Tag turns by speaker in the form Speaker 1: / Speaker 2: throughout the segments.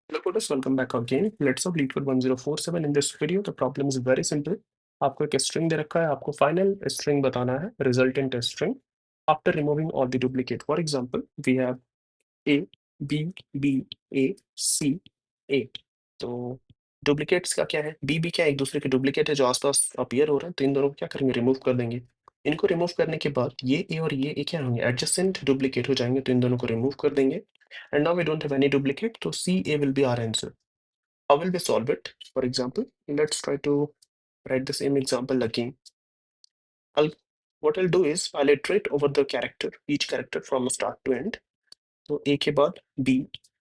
Speaker 1: Hello coders, welcome back again. Let's solve LeetCode 1047. In this video, the problem is very simple. आपको एक string दे रखा है, आपको final string बताना है, resultant string, after removing all the duplicate. For example, we have A, B, B, A, C, A. तो duplicates का क्या है? B, B क्या एक दूसरे के duplicate है जो आसपास appear हो रहे हैं, तो इन दोनों को क्या करेंगे? Remove कर देंगे. इनको remove करने के बाद ये A और ये A क्या होंगे? Adjacent duplicate हो जाएंगे, तो इन दोनों को remove कर देंगे. And now we don't have any duplicate, so CA will be our answer. How will we solve it? For example, let's try to write the same example again. What I'll do is I'll iterate over the character, each character from start to end. तो A के बाद B,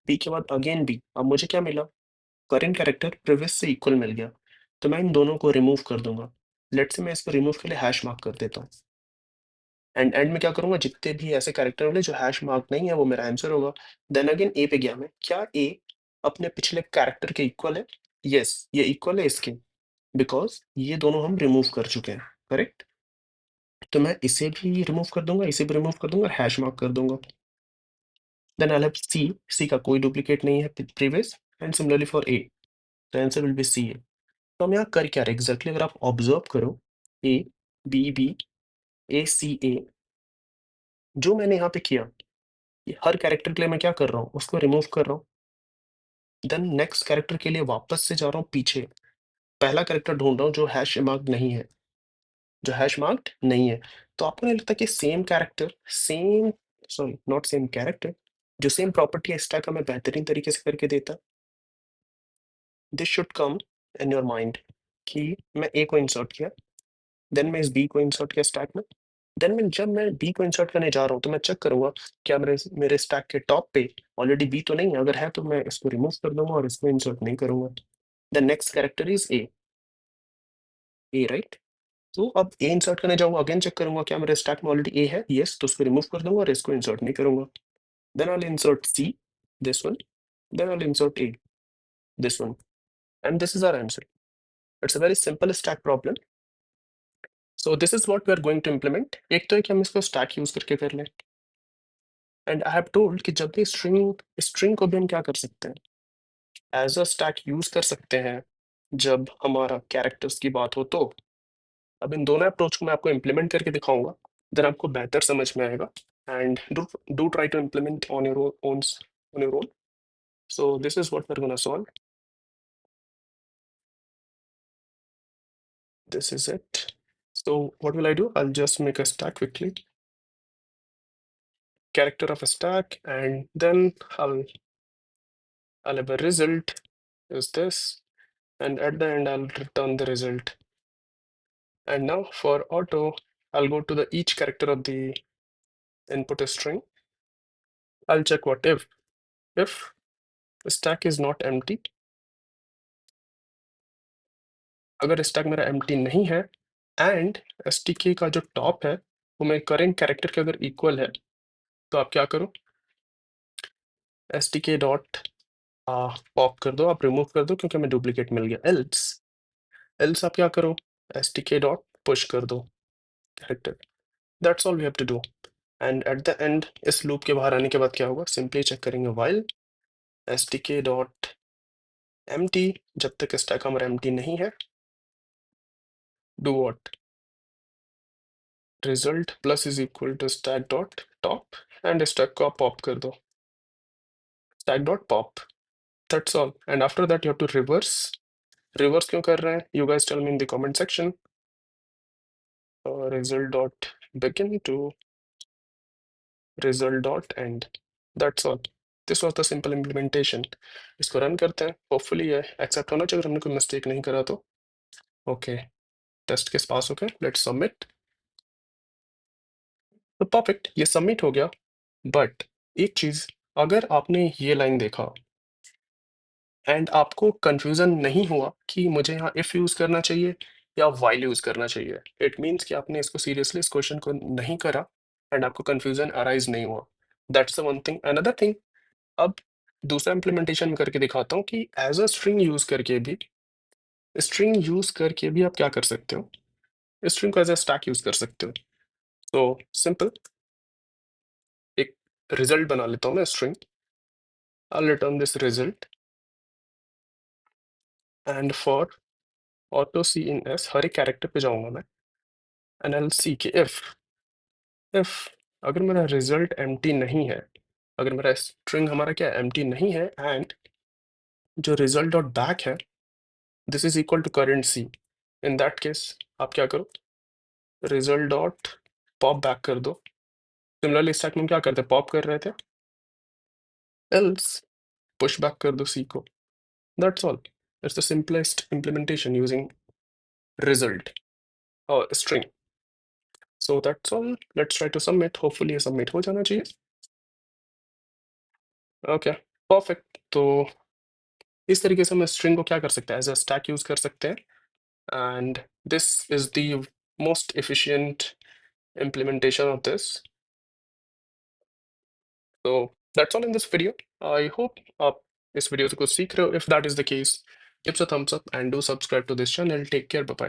Speaker 1: B के बाद again B. अब मुझे क्या मिला? Current character previous से equal मिल गया. तो मैं इन दोनों को remove कर दूंगा. Let's say मैं इसको remove के लिए hash mark कर देता हूँ. एंड में क्या करूंगा? जितने भी ऐसे कैरेक्टर मिले जो हैश मार्क नहीं है वो मेरा आंसर होगा. देन अगेन ए पे गया मैं. क्या ए अपने पिछले कैरेक्टर के इक्वल है? यस, ये इक्वल है इसके, बिकॉज ये दोनों हम रिमूव कर चुके हैं. करेक्ट. तो मैं इसे भी रिमूव कर दूंगा, इसे भी रिमूव कर दूंगा, हैश मार्क कर दूंगा. देन आई हैव सी. सी का कोई डुप्लीकेट नहीं है previous. And similarly for A. The answer will be C A. तो हम यहाँ कर क्या रहे एग्जैक्टली? अगर आप ऑब्जर्व करो, ए बी बी ए सी ए, जो मैंने यहाँ पे किया, ये हर कैरेक्टर के लिए मैं क्या कर रहा हूँ? उसको रिमूव कर रहा हूँ. देन नेक्स्ट कैरेक्टर के लिए वापस से जा रहा हूँ पीछे. पहला कैरेक्टर ढूंढ रहा हूँ जो हैश मार्क्ड नहीं है, जो हैश मार्क्ड नहीं है. तो आपको नहीं लगता कि same character, same, sorry not same character, जो सेम प्रॉपर्टी है स्टैक हमें बेहतरीन तरीके से करके देता? This should come in your mind कि मैं ए को इंसर्ट किया, देन मैं इस बी को इंसर्ट किया स्टैक में. देन जब मैं बी को इंसर्ट करने जा रहा हूँ तो मैं चेक करूंगा क्या मेरे मेरे स्टैक के टॉप पे ऑलरेडी बी तो नहीं है. अगर है तो मैं इसको रिमूव कर दूंगा और इसको इंसर्ट नहीं करूंगा. The next character is a. A right. तो अब ए इंसर्ट करने जाऊंगा, अगेन चेक करूंगा क्या मेरे स्टैक में ऑलरेडी ए है. यस, तो उसको रिमूव कर दूंगा और इसको इंसर्ट नहीं करूंगा. Then I will insert C, this one. Then I will insert A, this one. And this is our answer. It's a very simple stack problem. So this is what we are going to implement. एक तो है कि हम इसको stack use करके कर लें. And I have told कि जब भी स्ट्रिंग स्ट्रिंग को भी हम क्या कर सकते हैं, एज अ स्टैक यूज कर सकते हैं जब हमारा कैरेक्टर्स की बात हो तो. अब इन दोनों अप्रोच को मैं आपको इम्प्लीमेंट करके दिखाऊंगा, देन आपको बेहतर समझ में आएगा. And do try to implement on your own, on your own. So this is what we're gonna solve. This is it. So what will I do? I'll just make a stack quickly. Character of a stack, and then I'll have a result is this, and at the end I'll return the result. And now for auto, I'll go to the each character of the input string. I'll check what if the stack is not empty. अगर stack मेरा empty नहीं है and एसटीके का जो top है वो मेरे current character के अगर इक्वल है, तो आप क्या करो? एसटीके डॉट पॉप कर दो, आप रिमूव कर दो क्योंकि हमें डुप्लीकेट मिल गया. एल्स एल्स आप क्या करो? एसटीके डॉट पुश कर दो character. That's all we have to do. And at the end इस लूप के बाहर आने के बाद क्या होगा? सिंपली चेक करेंगे व्हाइल एसटीके डॉट एम्प्टी. जब तक स्टैक हमारा एम्प्टी नहीं है, do what? Result plus is equal to stack dot top, and stack को आप पॉप कर दो. Stack dot pop. That's all. And after that you have to reverse. Reverse क्यों कर रहे हैं? You guys tell me in the comment section. Result dot begin to result dot end. That's all. This was the simple implementation. इसको run करते हैं. Hopefully ये accept होना चाहिए अगर हमने कोई मिस्टेक नहीं करा तो. ओके, टेस्ट केस पास हो गया. Let's submit. तो परफेक्ट, ये सबमिट हो गया. बट एक चीज, अगर आपने ये लाइन देखा एंड आपको कंफ्यूजन नहीं हुआ कि मुझे यहाँ इफ यूज करना चाहिए या वाइल यूज करना चाहिए, इट मीन्स कि आपने इसको सीरियसली इस क्वेश्चन को नहीं करा एंड आपको कंफ्यूजन अराइज नहीं हुआ. That's the one thing. Another thing, अब दूसरा इम्प्लीमेंटेशन में करके दिखाता हूँ कि एज अ स्ट्रिंग यूज करके भी आप क्या कर सकते हो? स्ट्रिंग को एज अ स्टैक यूज कर सकते हो. तो सिंपल, एक रिजल्ट बना लेता हूँ मैं string. I return this result. And for auto C in S हर एक कैरेक्टर पे जाऊंगा मैं एंड आई विल सी के इफ अगर मेरा रिजल्ट एम्प्टी नहीं है, अगर मेरा स्ट्रिंग हमारा क्या एम्प्टी नहीं है एंड जो रिजल्ट डॉट बैक है this is equal to current C, in that case आप क्या करो, रिजल्ट डॉट पॉप बैक कर दो। सिमिलरली स्टैक में हम क्या करते हैं, पॉप कर रहे थे, एल्स पुश बैक कर दो सी को। That's all, it's the simplest implementation using result और string. So that's all, let's try to submit, hopefully ये सबमिट हो जाना चाहिए। Okay perfect. तो इस तरीके से हम स्ट्रिंग को क्या कर सकते हैं, एज अ स्टैक यूज कर सकते हैं and this is the most efficient implementation of this. So that's all in this video. I hope आप इस वीडियो से कुछ सीख रहे हो. If that is the case, give us a thumbs up and do subscribe to this channel. Take care. Bye bye.